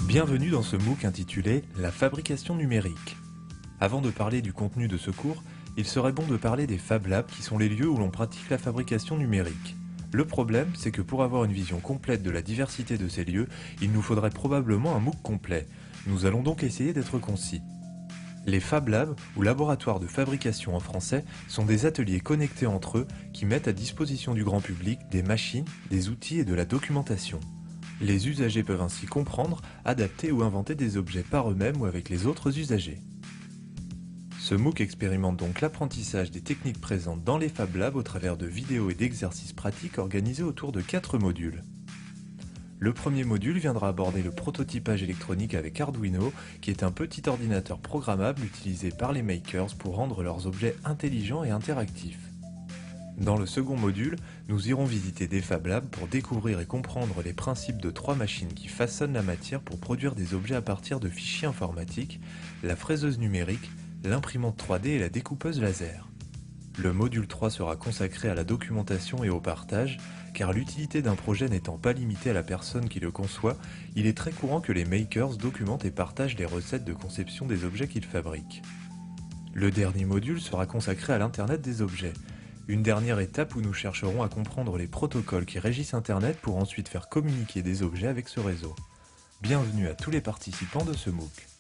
Bienvenue dans ce MOOC intitulé « La fabrication numérique ». Avant de parler du contenu de ce cours, il serait bon de parler des Fab Labs qui sont les lieux où l'on pratique la fabrication numérique. Le problème, c'est que pour avoir une vision complète de la diversité de ces lieux, il nous faudrait probablement un MOOC complet. Nous allons donc essayer d'être concis. Les Fab Labs, ou laboratoires de fabrication en français, sont des ateliers connectés entre eux qui mettent à disposition du grand public des machines, des outils et de la documentation. Les usagers peuvent ainsi comprendre, adapter ou inventer des objets par eux-mêmes ou avec les autres usagers. Ce MOOC expérimente donc l'apprentissage des techniques présentes dans les Fab Labs au travers de vidéos et d'exercices pratiques organisés autour de 4 modules. Le premier module viendra aborder le prototypage électronique avec Arduino, qui est un petit ordinateur programmable utilisé par les makers pour rendre leurs objets intelligents et interactifs. Dans le second module, nous irons visiter des Fab Labs pour découvrir et comprendre les principes de 3 machines qui façonnent la matière pour produire des objets à partir de fichiers informatiques, la fraiseuse numérique, l'imprimante 3D et la découpeuse laser. Le module 3 sera consacré à la documentation et au partage, car l'utilité d'un projet n'étant pas limitée à la personne qui le conçoit, il est très courant que les makers documentent et partagent les recettes de conception des objets qu'ils fabriquent. Le dernier module sera consacré à l'Internet des objets, une dernière étape où nous chercherons à comprendre les protocoles qui régissent Internet pour ensuite faire communiquer des objets avec ce réseau. Bienvenue à tous les participants de ce MOOC.